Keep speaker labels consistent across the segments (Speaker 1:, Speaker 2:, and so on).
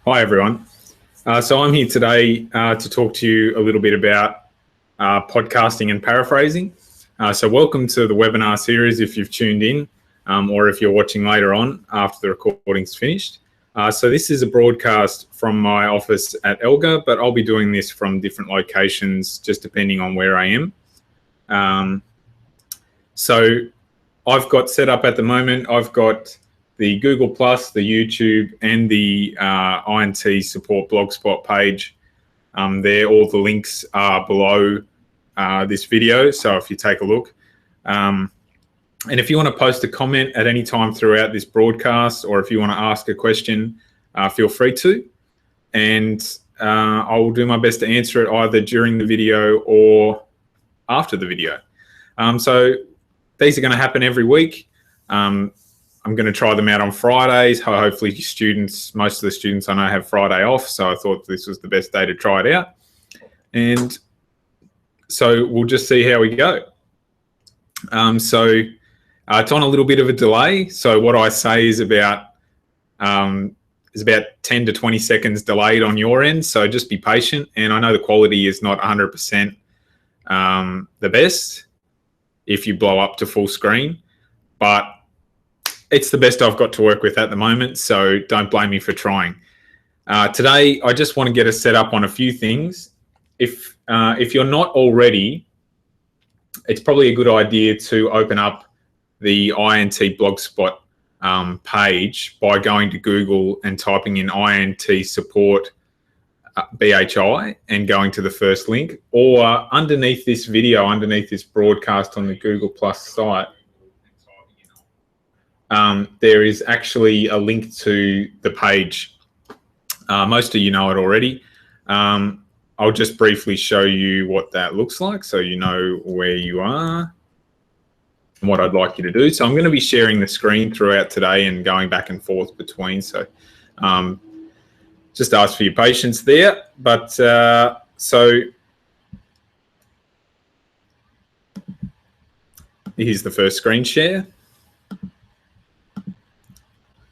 Speaker 1: Hi everyone. So I'm here today to talk to you a little bit about podcasting and paraphrasing. So welcome to the webinar series if you've tuned in or if you're watching later on after the recording's finished. So this is a broadcast from my office at Elga, but I'll be doing this from different locations just depending on where I am. So I've got set up at the moment, I've got the Google+, the YouTube, and the INT support blogspot page. There, all the links are below this video, so if you take a look. And if you want to post a comment at any time throughout this broadcast, or if you want to ask a question, feel free to. And I will do my best to answer it either during the video or after the video. So these are going to happen every week. I'm going to try them out on Fridays. Hopefully students, most of the students I know have Friday off, so I thought this was the best day to try it out. And so we'll just see how we go. It's on a little bit of a delay. So what I say is about 10 to 20 seconds delayed on your end. So just be patient. And I know the quality is not 100% the best if you blow up to full screen, but it's the best I've got to work with at the moment, so don't blame me for trying. Today, I just want to get us set up on a few things. If you're not already, it's probably a good idea to open up the INT blogspot page by going to Google and typing in INT support BHI and going to the first link, or underneath this video, underneath this broadcast on the Google+ site, there is actually a link to the page. Most of you know it already. I'll just briefly show you what that looks like so you know where you are and what I'd like you to do. So I'm going to be sharing the screen throughout today and going back and forth between. So just ask for your patience there. But so here's the first screen share.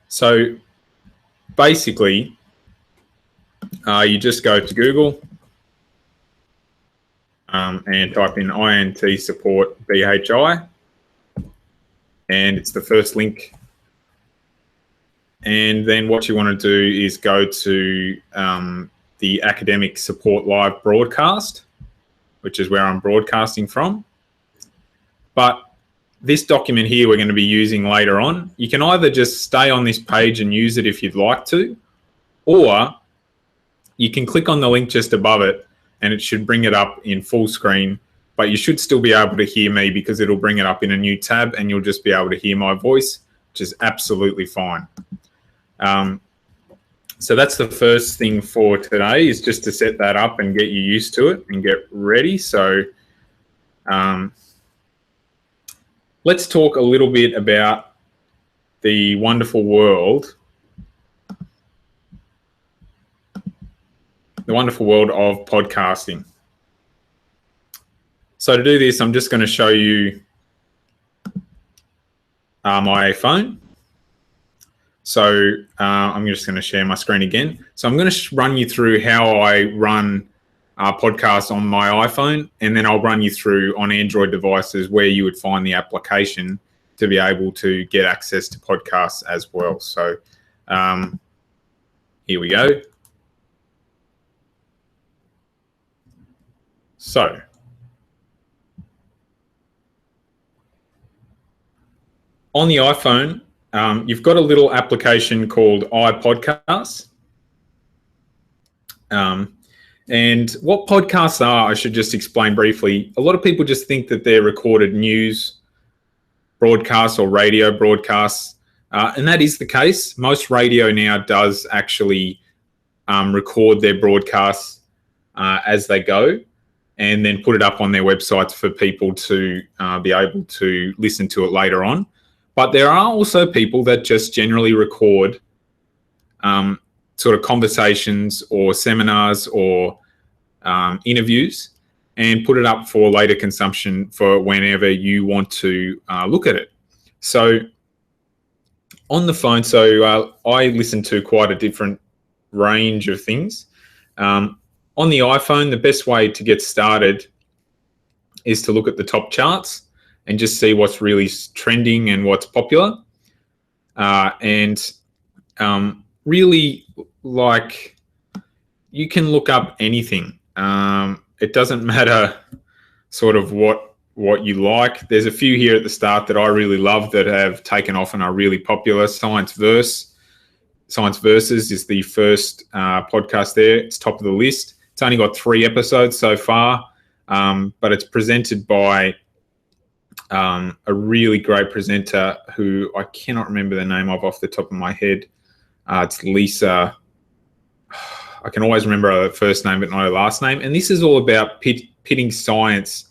Speaker 1: So basically, you just go to Google and type in INT support BHI, and it's the first link. And then what you want to do is go to the Academic Support Live broadcast, which is where I'm broadcasting from. But this document here we're going to be using later on. You can either just stay on this page and use it if you'd like to, or you can click on the link just above it and it should bring it up in full screen, but you should still be able to hear me because it'll bring it up in a new tab and you'll just be able to hear my voice, which is absolutely fine. So that's the first thing for today, is just to set that up and get you used to it and get ready. So let's talk a little bit about the wonderful world of podcasting. So to do this, I'm just going to show you my phone. So I'm just going to share my screen again. So I'm going to run you through how I run podcasts on my iPhone, and then I'll run you through on Android devices where you would find the application to be able to get access to podcasts as well. So here we go. So on the iPhone, you've got a little application called iPodcasts. And what podcasts are, I should just explain briefly. A lot of people just think that they're recorded news broadcasts or radio broadcasts, and that is the case. Most radio now does actually record their broadcasts as they go and then put it up on their websites for people to be able to listen to it later on. But there are also people that just generally record sort of conversations or seminars or interviews and put it up for later consumption for whenever you want to look at it. So on the phone, so I listen to quite a different range of things. On the iPhone, the best way to get started is to look at the top charts and just see what's really trending and what's popular. And really, like, you can look up anything. It doesn't matter sort of what you like. There's a few here at the start that I really love that have taken off and are really popular. Science Versus is the first podcast there. It's top of the list. It's only got 3 episodes so far, but it's presented by a really great presenter who I cannot remember the name of off the top of my head. It's Lisa. I can always remember her first name but not her last name. And this is all about pitting science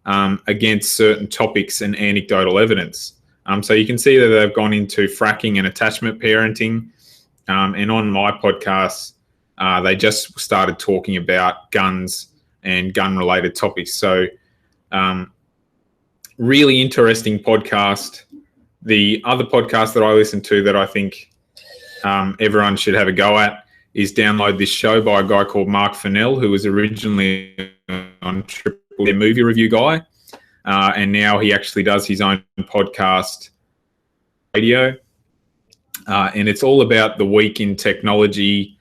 Speaker 1: against certain topics and anecdotal evidence. So you can see that they've gone into fracking and attachment parenting. And on my podcast, they just started talking about guns and gun-related topics. So really interesting podcast. The other podcast that I listen to that I think everyone should have a go at is Download This Show by a guy called Mark Fennell, who was originally on Triple M Movie Review Guy. And now he actually does his own podcast radio. And it's all about the week in technology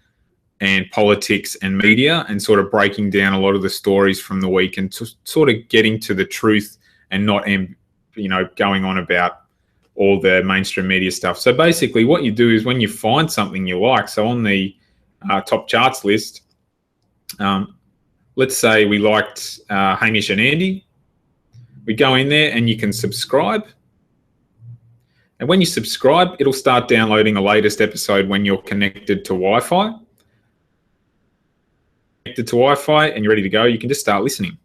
Speaker 1: and politics and media, and sort of breaking down a lot of the stories from the week and sort of getting to the truth and not, going on about all the mainstream media stuff. So basically what you do is when you find something you like, so on the top charts list, let's say we liked Hamish and Andy. We go in there and you can subscribe. And when you subscribe, it'll start downloading the latest episode when you're connected to Wi-Fi. Connected to Wi-Fi and you're ready to go, you can just start listening.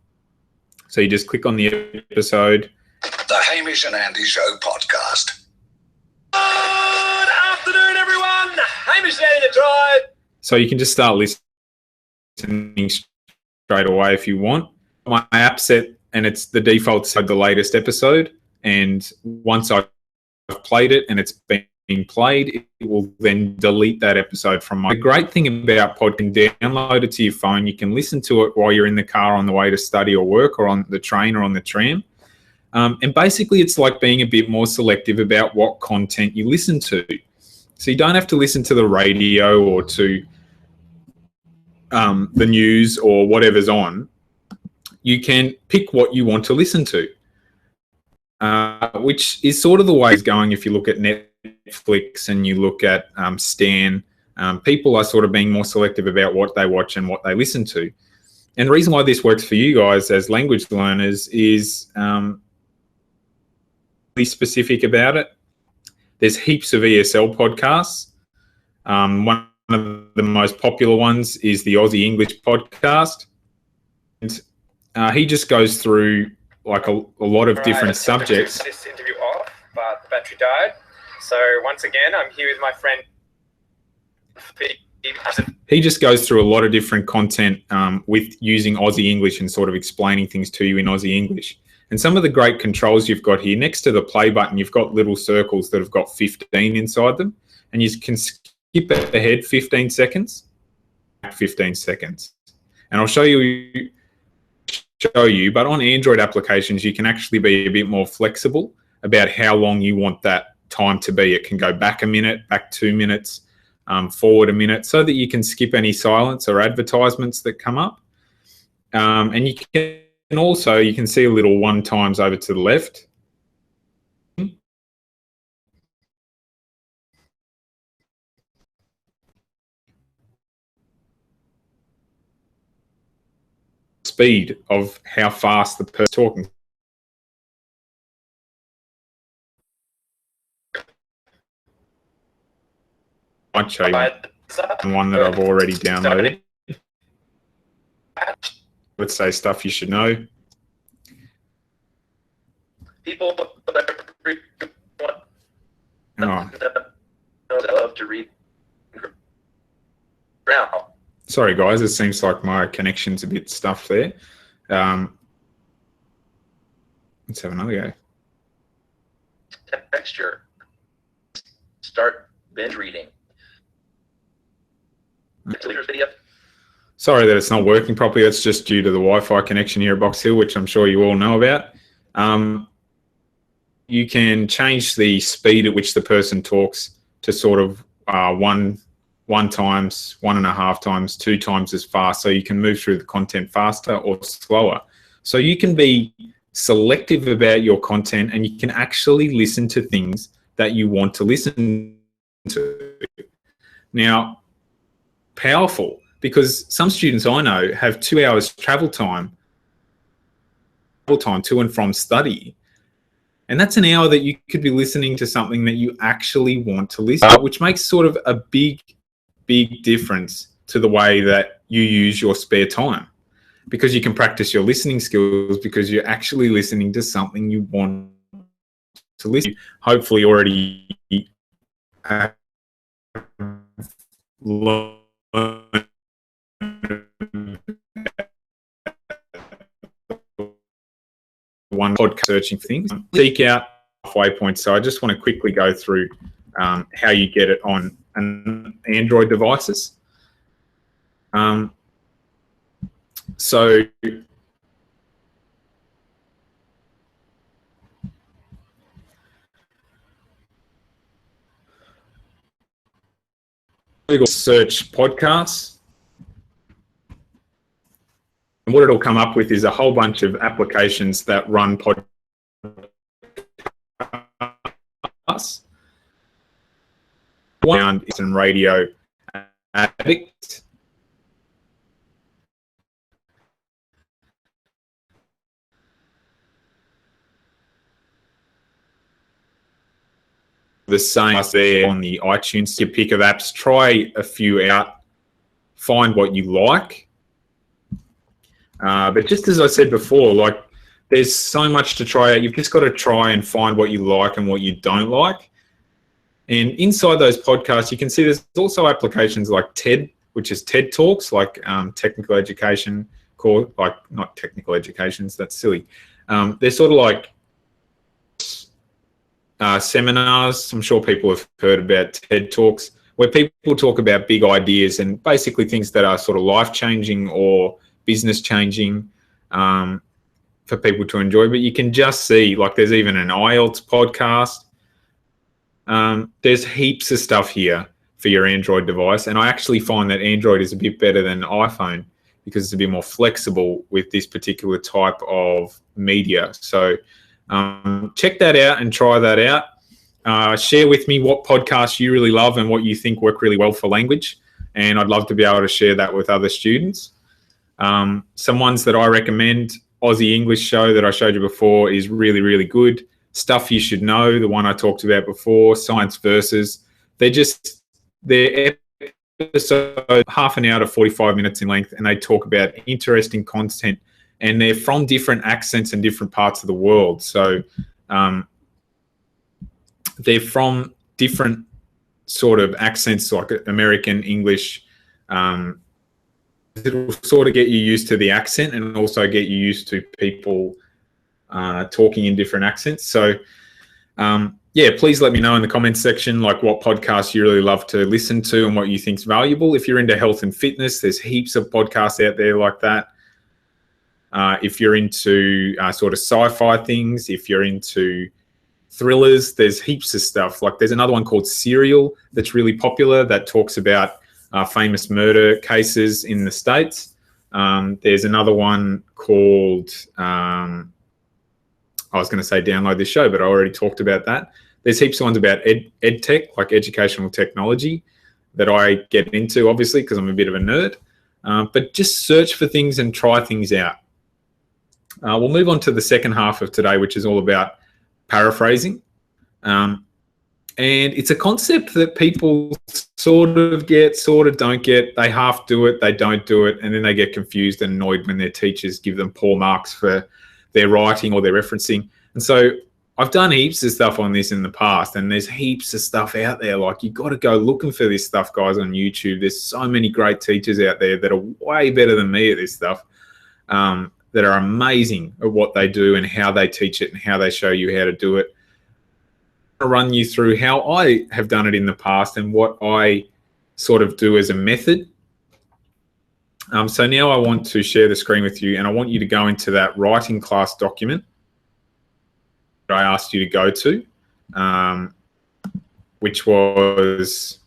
Speaker 1: So you just click on the episode.
Speaker 2: The Hamish and Andy Show podcast.
Speaker 3: Good afternoon, everyone. Hamish and Andy the Drive.
Speaker 1: So you can just start listening straight away if you want. My app set, and it's the default set, the latest episode. And once I've played it and it's being played, it will then delete that episode from my. The great thing about podcast, download it to your phone. You can listen to it while you're in the car on the way to study or work, or on the train or on the tram. And basically, it's like being a bit more selective about what content you listen to. So you don't have to listen to the radio or to the news or whatever's on. You can pick what you want to listen to, which is sort of the way it's going. If you look at Netflix and you look at Stan, people are sort of being more selective about what they watch and what they listen to. And the reason why this works for you guys as language learners is be specific about it. There's heaps of ESL podcasts. One of the most popular ones is the Ozzy English podcast. And he just goes through like a lot of different subjects.
Speaker 3: This interview off, but the battery died. So once again, I'm here with my friend.
Speaker 1: He just goes through a lot of different content with using Aussie English and sort of explaining things to you in Aussie English. And some of the great controls you've got here, next to the play button, you've got little circles that have got 15 inside them. And you can skip ahead 15 seconds, 15 seconds. And I'll show you, but on Android applications, you can actually be a bit more flexible about how long you want that time to be. It can go back a minute, back 2 minutes, forward a minute, so that you can skip any silence or advertisements that come up. And you can also, you can see a little 1 times over to the left. Speed of how fast the person's talking. I'd show you one that I've already downloaded. Let's say stuff you should know.
Speaker 3: People love to read. Now,
Speaker 1: sorry guys, it seems like my connection's a bit stuffed there. Let's have another go.
Speaker 3: Texture. Start binge reading. Video.
Speaker 1: Sorry that it's not working properly. That's just due to the Wi-Fi connection here at Box Hill, which I'm sure you all know about. You can change the speed at which the person talks to sort of one times, 1.5 times, 2 times as fast. So you can move through the content faster or slower. So you can be selective about your content, and you can actually listen to things that you want to listen to. Now, powerful, because some students I know have 2 hours travel time to and from study. And that's an hour that you could be listening to something that you actually want to listen to, which makes sort of a big difference to the way that you use your spare time, because you can practice your listening skills because you're actually listening to something you want to listen to. Hopefully already learned one podcast searching for things. Seek out halfway points. So I just want to quickly go through how you get it on Android devices. So Google search podcasts, and what it'll come up with is a whole bunch of applications that run podcasts. One is in Radio Addict. The same there on the iTunes pick of apps. Try a few out, find what you like. But just as I said before, like, there's so much to try out. You've just got to try and find what you like and what you don't like. And inside those podcasts, you can see there's also applications like TED, which is TED Talks, like technical education, like not technical educations, that's silly. They're sort of like seminars. I'm sure people have heard about TED Talks, where people talk about big ideas and basically things that are sort of life-changing or business-changing for people to enjoy. But you can just see, like, there's even an IELTS podcast. There's heaps of stuff here for your Android device, and I actually find that Android is a bit better than iPhone because it's a bit more flexible with this particular type of media. So check that out and try that out. Share with me what podcasts you really love and what you think work really well for language, and I'd love to be able to share that with other students. Some ones that I recommend: Ozzy English show that I showed you before is really, really good. Stuff You Should Know, the one I talked about before, Science Versus. They're episode half an hour to 45 minutes in length, and they talk about interesting content, and they're from different accents and different parts of the world. So they're from different sort of accents, like American, English. It'll sort of get you used to the accent and also get you used to people talking in different accents. So yeah, please let me know in the comments section, like, what podcasts you really love to listen to and what you think is valuable. If you're into health and fitness, there's heaps of podcasts out there like that. If you're into sort of sci-fi things, if you're into thrillers, there's heaps of stuff. Like, there's another one called Serial that's really popular that talks about famous murder cases in the States. There's another one called, I was going to say Download This Show, but I already talked about that. There's heaps of ones about ed tech, like educational technology, that I get into, obviously, because I'm a bit of a nerd. But just search for things and try things out. We'll move on to the second half of today, which is all about paraphrasing. And it's a concept that people sort of get, sort of don't get. They half do it, they don't do it, and then they get confused and annoyed when their teachers give them poor marks for their writing or their referencing. And so I've done heaps of stuff on this in the past, and there's heaps of stuff out there. Like, you got to go looking for this stuff, guys, on YouTube. There's so many great teachers out there that are way better than me at this stuff, that are amazing at what they do and how they teach it and how they show you how to do it. I'm going to run you through how I have done it in the past and what I sort of do as a method So now I want to share the screen with you, and I want you to go into that writing class document that I asked you to go to, which was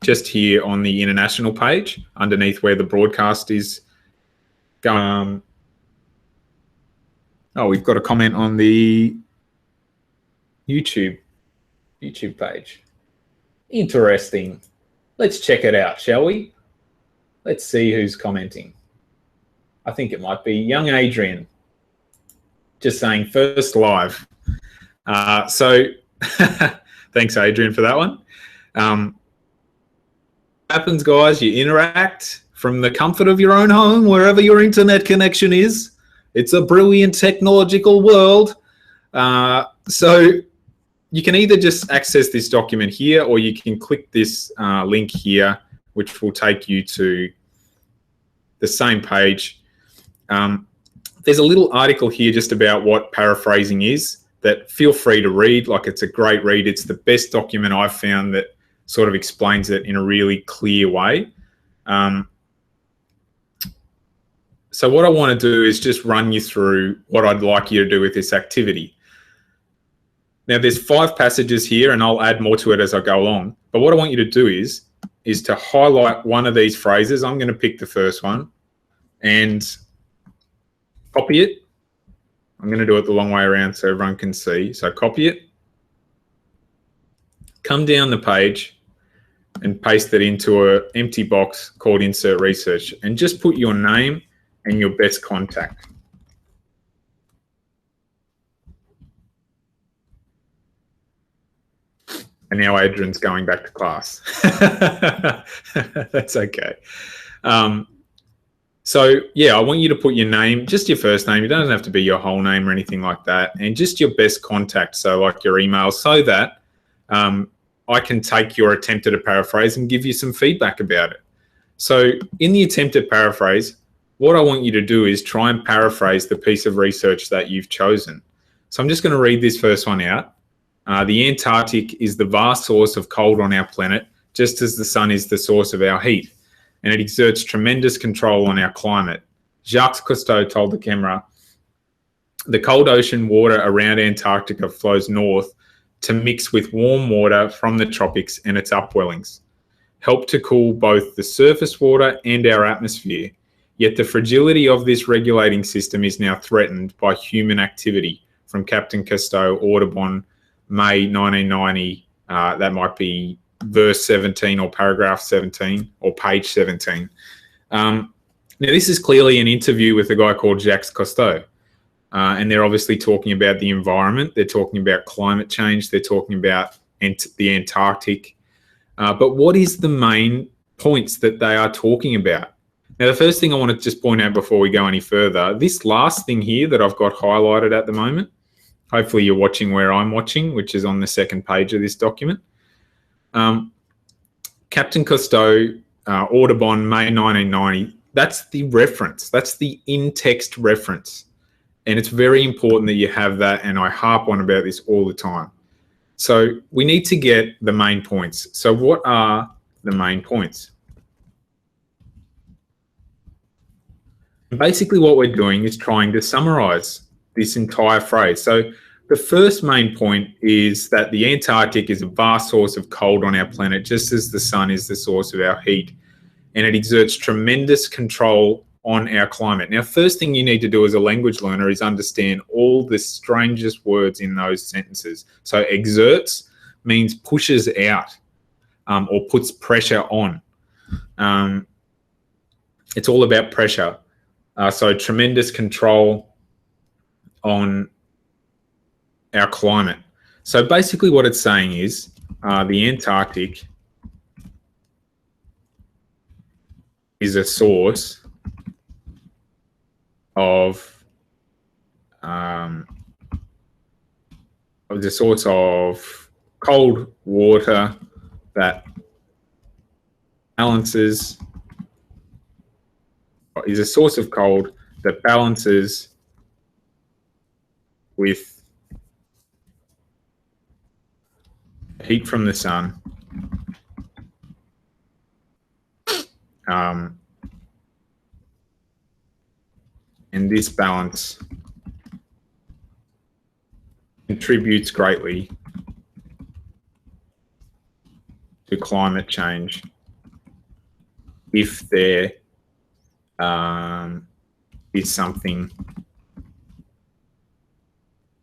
Speaker 1: just here on the international page underneath where the broadcast is going. Oh, we've got a comment on the YouTube page. Interesting. Let's check it out, shall we? Let's see who's commenting. I think it might be young Adrian. Just saying first live. So thanks, Adrian, for that one. Happens, guys, you interact from the comfort of your own home, wherever your internet connection is. It's a brilliant technological world. So you can either just access this document here, or you can click this link here, which will take you to the same page. There's a little article here just about what paraphrasing is that feel free to read. Like, it's a great read. It's the best document I've found that sort of explains it in a really clear way. So what I want to do is just run you through what I'd like you to do with this activity. Now, there's 5 passages here, and I'll add more to it as I go along. But what I want you to do is to highlight one of these phrases. I'm going to pick the first one and copy it. I'm going to do it the long way around so everyone can see. So copy it, come down the page and paste it into an empty box called Insert Research, and just put your name and your best contact. And now Adrian's going back to class. That's okay. So yeah, I want you to put your name, just your first name. It doesn't have to be your whole name or anything like that. And just your best contact, so like your email, so that I can take your attempt at a paraphrase and give you some feedback about it. So in the attempt at paraphrase, what I want you to do is try and paraphrase the piece of research that you've chosen. So I'm just going to read this first one out. The Antarctic is the vast source of cold on our planet, just as the sun is the source of our heat, and it exerts tremendous control on our climate. Jacques Cousteau told the camera, the cold ocean water around Antarctica flows north to mix with warm water from the tropics and its upwellings, help to cool both the surface water and our atmosphere. Yet the fragility of this regulating system is now threatened by human activity. From Captain Cousteau, Audubon, May 1990. That might be verse 17 or paragraph 17 or page 17. Now, this is clearly an interview with a guy called Jacques Cousteau. And they're obviously talking about the environment. They're talking about climate change. They're talking about the Antarctic. But what is the main points that they are talking about? Now, the first thing I want to just point out before we go any further, this last thing here that I've got highlighted at the moment, hopefully you're watching where I'm watching, which is on the second page of this document. Captain Cousteau, Audubon, May 1990, that's the reference. That's the in-text reference. And it's very important that you have that, and I harp on about this all the time. So we need to get the main points. So what are the main points? Basically what we're doing is trying to summarize this entire phrase. So the first main point is that the Antarctic is a vast source of cold on our planet, just as the sun is the source of our heat, and it exerts tremendous control on our climate. Now, first thing you need to do as a language learner is understand all the strangest words in those sentences. So exerts means pushes out or puts pressure on. It's all about pressure. So tremendous control on our climate. So basically what it's saying is the Antarctic is a source of cold water that balances, is a source of cold that balances with heat from the sun, and this balance contributes greatly to climate change if there is something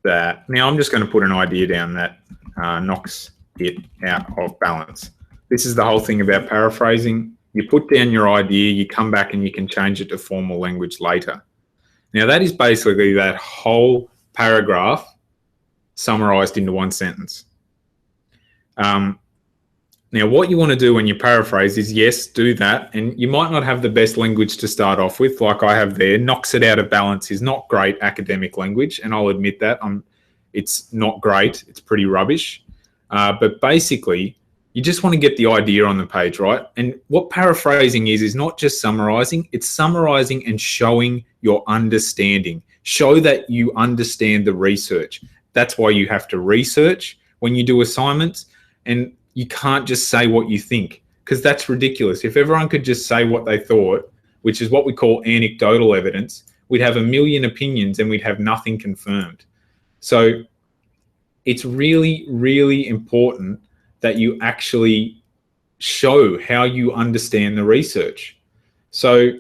Speaker 1: that, now I'm just going to put an idea down that knocks it out of balance. This is the whole thing about paraphrasing. You put down your idea, you come back and you can change it to formal language later. Now that is basically that whole paragraph summarized into one sentence. Now, what you want to do when you paraphrase is, yes, do that. And you might not have the best language to start off with, like I have there. Knocks it out of balance is not great academic language, and I'll admit that. It's not great. It's pretty rubbish. But basically, you just want to get the idea on the page, right? And what paraphrasing is not just summarizing. It's summarizing and showing your understanding. Show that you understand the research. That's why you have to research when you do assignments. And you can't just say what you think, because that's ridiculous. If everyone could just say what they thought, which is what we call anecdotal evidence, we'd have a million opinions and we'd have nothing confirmed. So it's really, really important that you actually show how you understand the research. So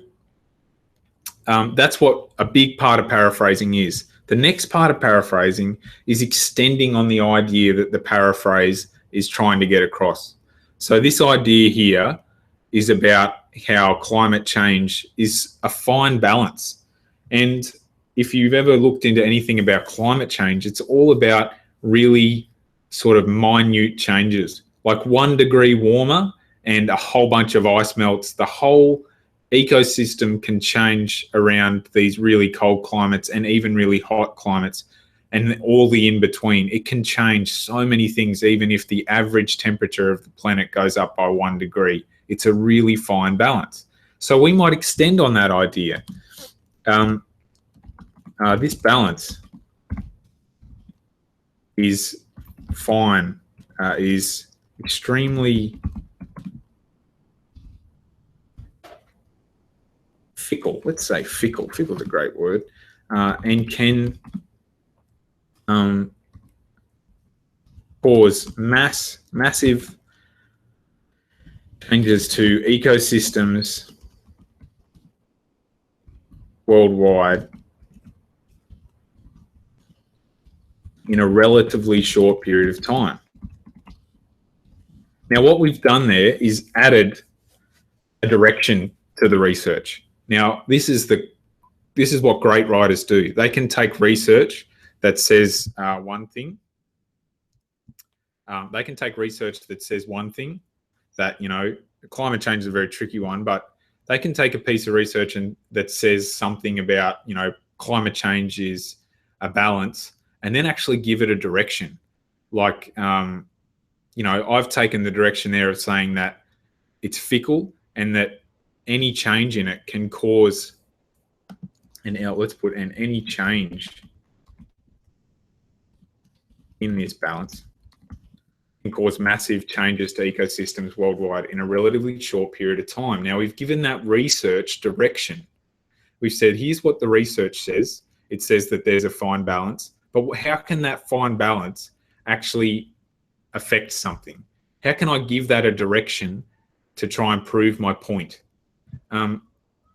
Speaker 1: that's what a big part of paraphrasing is. The next part of paraphrasing is extending on the idea that the paraphrase is trying to get across. So this idea here is about how climate change is a fine balance. And if you've ever looked into anything about climate change, it's all about really sort of minute changes, like 1 degree warmer and a whole bunch of ice melts. The whole ecosystem can change around these really cold climates and even really hot climates, and all the in between. It can change so many things, even if the average temperature of the planet goes up by 1 degree. It's a really fine balance. So we might extend on that idea. This balance is fine, is extremely fickle. Let's say fickle. Fickle is a great word, and can cause massive changes to ecosystems worldwide in a relatively short period of time. Now, what we've done there is added a direction to the research. Now, this is what great writers do. They can take research that says one thing. They can take research that says one thing, that, you know, climate change is a very tricky one, but they can take a piece of research and that says something about, you know, climate change is a balance, and then actually give it a direction. Like, you know, I've taken the direction there of saying that it's fickle and that any change in it can cause, and now let's put an any change in this balance can cause massive changes to ecosystems worldwide in a relatively short period of time. Now, we've given that research direction. We've said, here's what the research says. It says that there's a fine balance, but how can that fine balance actually affect something? How can I give that a direction to try and prove my point?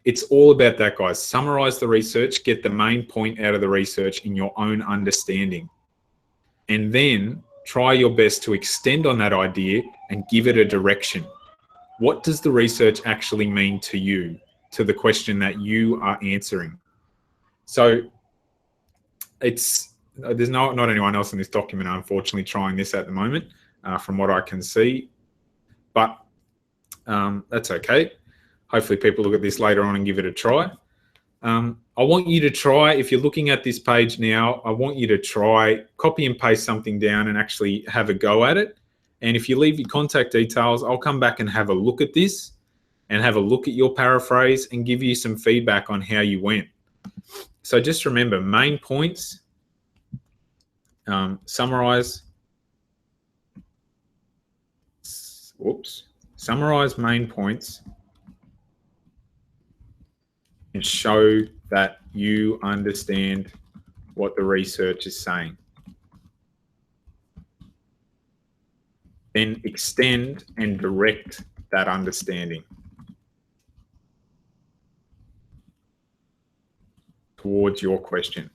Speaker 1: It's all about that, guys. Summarize the research, get the main point out of the research in your own understanding, and then try your best to extend on that idea and give it a direction. What does the research actually mean to you, to the question that you are answering? So there's not anyone else in this document, unfortunately, trying this at the moment, from what I can see, but that's okay. Hopefully people look at this later on and give it a try. I want you to try, if you're looking at this page now, I want you to try, copy and paste something down and actually have a go at it. And if you leave your contact details, I'll come back and have a look at this and have a look at your paraphrase and give you some feedback on how you went. So just remember, main points, summarize main points and show that you understand what the research is saying. Then extend and direct that understanding towards your question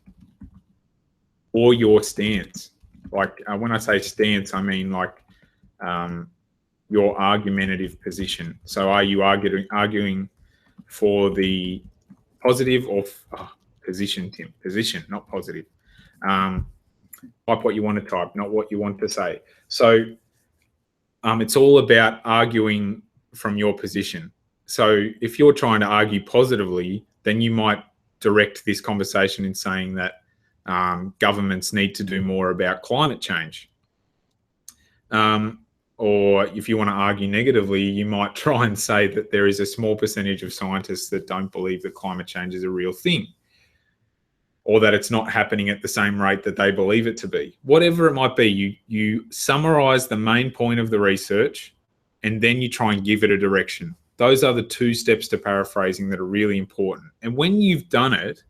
Speaker 1: or your stance. Like when I say stance, I mean like your argumentative position. So are you arguing for the positive or position, Tim? Position, not positive. Type what you want to type, not what you want to say. So it's all about arguing from your position. So if you're trying to argue positively, then you might direct this conversation in saying that governments need to do more about climate change. Or if you want to argue negatively, you might try and say that there is a small percentage of scientists that don't believe that climate change is a real thing, or that it's not happening at the same rate that they believe it to be. Whatever it might be, you summarize the main point of the research, and then you try and give it a direction. Those are the 2 steps to paraphrasing that are really important. And when you've done it,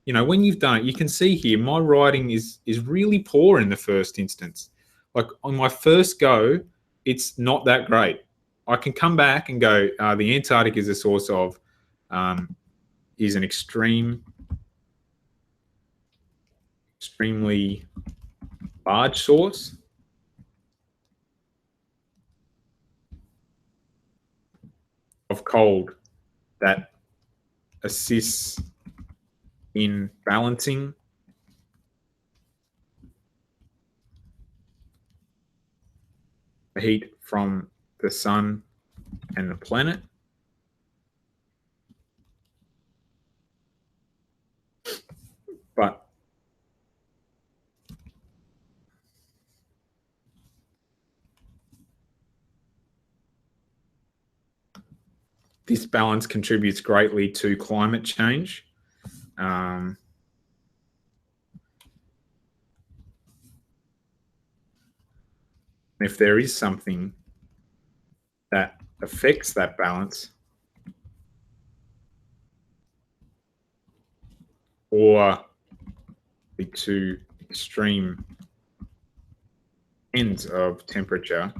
Speaker 1: you can see here, my writing is really poor in the first instance. Like on my first go, it's not that great. I can come back and go, the Antarctic is a source of, is an extremely large source of cold that assists in balancing the heat from the sun and the planet. But this balance contributes greatly to climate change. If there is something that affects that balance, or the 2 extreme ends of temperature,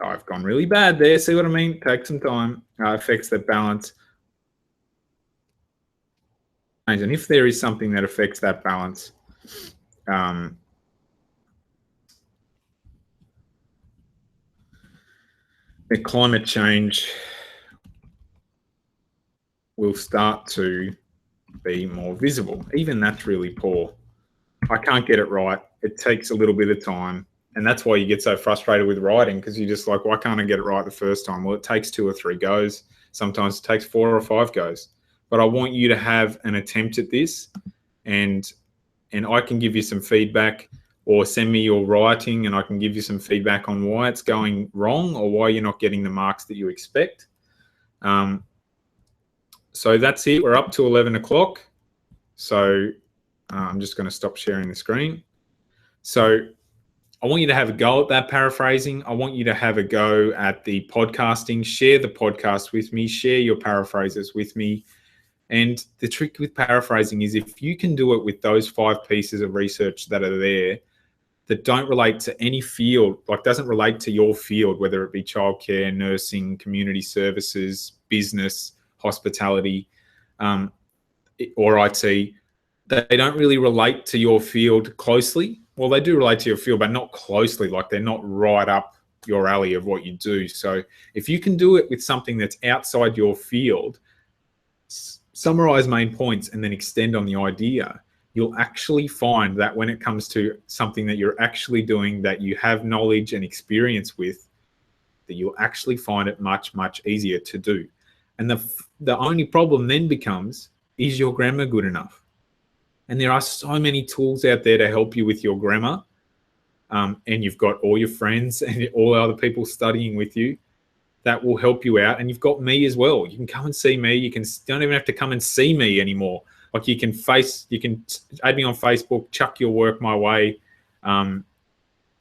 Speaker 1: I've gone really bad there. See what I mean? Take some time. Affects the balance. And if there is something that affects that balance, the climate change will start to be more visible. Even that's really poor. I can't get it right. It takes a little bit of time. And that's why you get so frustrated with writing, because you're just like, why can't I get it right the first time? Well, it takes 2 or 3 goes. Sometimes it takes 4 or 5 goes. But I want you to have an attempt at this, and I can give you some feedback, or send me your writing and I can give you some feedback on why it's going wrong or why you're not getting the marks that you expect. So that's it. We're up to 11 o'clock. So I'm just going to stop sharing the screen. So I want you to have a go at that paraphrasing. I want you to have a go at the podcasting. Share the podcast with me. Share your paraphrases with me. And the trick with paraphrasing is if you can do it with those 5 pieces of research that are there that don't relate to any field, like doesn't relate to your field, whether it be childcare, nursing, community services, business, hospitality, or IT, they don't really relate to your field closely. Well, they do relate to your field, but not closely. Like they're not right up your alley of what you do. So if you can do it with something that's outside your field, summarize main points and then extend on the idea, you'll actually find that when it comes to something that you're actually doing, that you have knowledge and experience with, that you'll actually find it much, much easier to do. And the only problem then becomes, is your grammar good enough? And there are so many tools out there to help you with your grammar. And you've got all your friends and all other people studying with you that will help you out. And you've got me as well. You can come and see me. You don't even have to come and see me anymore. Like you can add me on Facebook, chuck your work my way.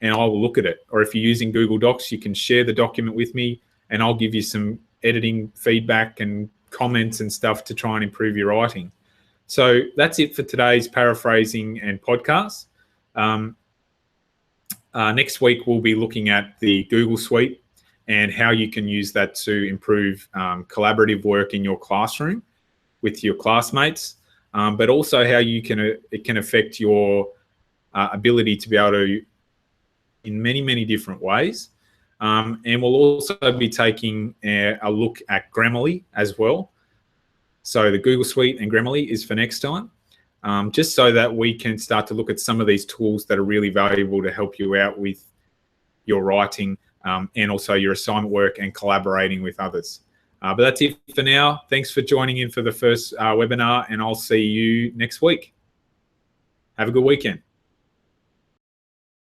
Speaker 1: and I'll look at it. Or if you're using Google Docs, you can share the document with me and I'll give you some editing feedback and comments and stuff to try and improve your writing. So that's it for today's paraphrasing and podcast. Next week, we'll be looking at the Google Suite and how you can use that to improve collaborative work in your classroom with your classmates, but also how it can affect your ability to be able to, in many, many different ways. And we'll also be taking a look at Grammarly as well. So the Google Suite and Grammarly is for next time, just so that we can start to look at some of these tools that are really valuable to help you out with your writing and also your assignment work and collaborating with others. But that's it for now. Thanks for joining in for the first webinar, and I'll see you next week. Have a good weekend.